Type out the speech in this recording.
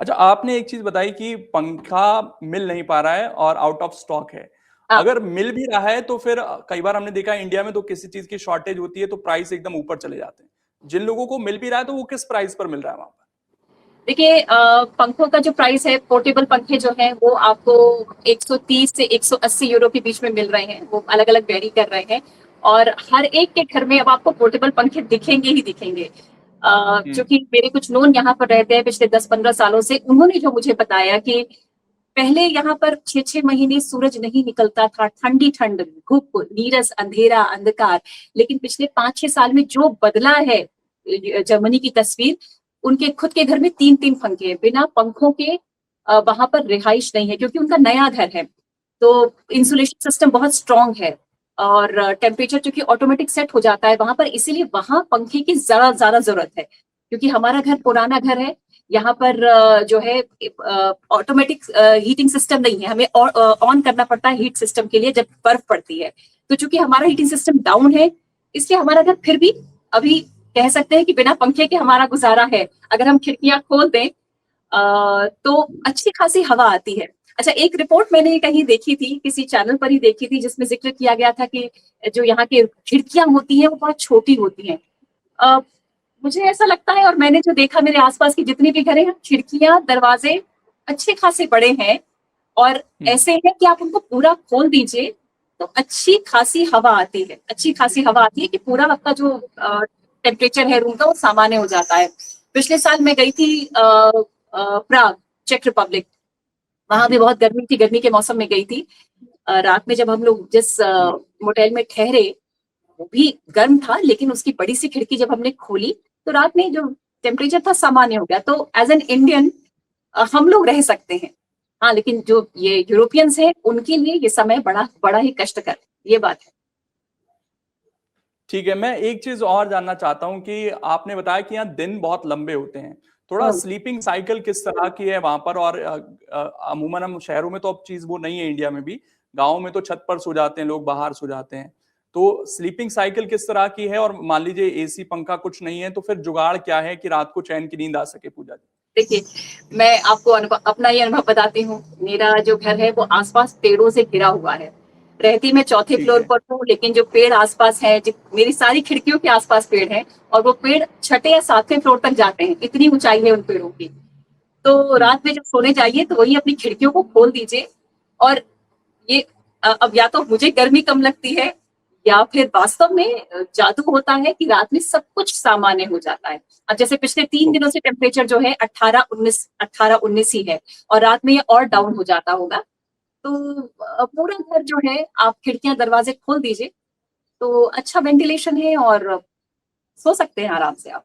अच्छा, आपने एक चीज बताई कि पंखा मिल नहीं पा रहा है और आउट ऑफ स्टॉक है। हाँ, अगर मिल भी रहा है तो फिर कई बार हमने देखा है इंडिया में तो किसी चीज की शॉर्टेज होती है तो प्राइस एकदम ऊपर चले जाते हैं। जिन लोगों को मिल भी रहा है तो वो किस प्राइस पर मिल रहा है वहां पर? देखिए पंखों का जो प्राइस है, पोर्टेबल पंखे जो हैं वो आपको 130 से 180 यूरो के बीच में मिल रहे हैं। वो अलग अलग वेरी कर रहे हैं और हर एक के घर में अब आपको पोर्टेबल पंखे दिखेंगे ही दिखेंगे। हम्म। क्योंकि मेरे कुछ नोन यहाँ पर रहते हैं पिछले 10-15 सालों से, उन्होंने जो मुझे बताया कि पहले यहाँ पर 6-6 महीने सूरज नहीं निकलता था, ठंडी ठंड, धूप, नीरस, अंधेरा, अंधकार। लेकिन पिछले 5-6 साल में जो बदला है जर्मनी की तस्वीर, उनके खुद के घर में 3-3 पंखे हैं। बिना पंखों के वहां पर रिहाइश नहीं है, क्योंकि उनका नया घर है। तो इंसुलेशन सिस्टम बहुत स्ट्रांग है और टेम्परेचर चूंकि ऑटोमेटिक सेट हो जाता है वहां पर, इसीलिए वहां पंखे की ज्यादा जरूरत है। क्योंकि हमारा घर पुराना घर है, यहाँ पर जो है ऑटोमेटिक हीटिंग सिस्टम नहीं है, हमें ऑन करना पड़ता है हीट सिस्टम के लिए जब बर्फ पड़ती है। तो चूंकि हमारा हीटिंग सिस्टम डाउन है, इसलिए हमारा घर फिर भी अभी कह सकते हैं कि बिना पंखे के हमारा गुजारा है। अगर हम खिड़कियां खोल दें तो अच्छी खासी हवा आती है। अच्छा, एक रिपोर्ट मैंने कहीं देखी थी, किसी चैनल पर ही देखी थी, जिसमें जिक्र किया गया था कि जो यहाँ की खिड़कियां होती हैं वो बहुत छोटी होती हैं। मुझे ऐसा लगता है, और मैंने जो देखा मेरे आसपास की जितनी भी घरें हैं, खिड़कियां दरवाजे अच्छे खासे बड़े हैं और हम्म। ऐसे हैं कि आप उनको पूरा खोल दीजिए तो अच्छी खासी हवा आती है। अच्छी खासी हवा आती है कि पूरा आपका जो टेम्परेचर है रूम का वो सामान्य हो जाता है। पिछले साल मैं गई थी प्राग, चेक रिपब्लिक। वहां भी जी। बहुत गर्मी थी, गर्मी के मौसम में गई थी। रात में जब हम लोग जिस मोटेल में ठहरे वो भी गर्म था, लेकिन उसकी बड़ी सी खिड़की जब हमने खोली तो रात में जो टेम्परेचर था सामान्य हो गया। तो एज एन इंडियन हम लोग रह सकते हैं। हाँ, लेकिन जो ये यूरोपियंस हैं उनके लिए ये समय बड़ा बड़ा ही कष्टकर है, ये बात है। ठीक है, मैं एक चीज और जानना चाहता हूं कि आपने बताया कि यहाँ दिन बहुत लंबे होते हैं। थोड़ा हम्म। स्लीपिंग साइकिल किस तरह की है वहां पर? और अमूमन हम शहरों में तो अब चीज वो नहीं है, इंडिया में भी गाँव में तो छत पर सो जाते हैं लोग, बाहर सो जाते हैं। तो स्लीपिंग साइकिल किस तरह की है? और मान लीजिए एसी पंखा कुछ नहीं है तो फिर जुगाड़ क्या है कि रात को चैन की नींद आ सके, पूजा जी? देखिए, मैं आपको अपना ही अनुभव बताती हूँ। मेरा जो घर है वो आसपास पेड़ों से घिरा हुआ है। रहती मैं चौथे ठीक फ्लोर है। पर हूँ, लेकिन जो पेड़ आसपास है, मेरी सारी खिड़कियों के आसपास पेड़ हैं और वो पेड़ छठे या सातवें फ्लोर तक जाते हैं, इतनी ऊंचाई है उन पेड़ों की। तो हम्म। रात में जब सोने जाइए तो वही अपनी खिड़कियों को खोल दीजिए। और ये अब या तो मुझे गर्मी कम लगती है या फिर वास्तव में जादू होता है कि रात में सब कुछ सामान्य हो जाता है। अब जैसे पिछले 3 दिनों ओके। से टेम्परेचर जो है 18-19 ही है और रात में ये और डाउन हो जाता होगा। तो पूरा घर जो है आप खिड़कियां दरवाजे खोल दीजिए तो अच्छा वेंटिलेशन है और सो सकते हैं आराम से आप।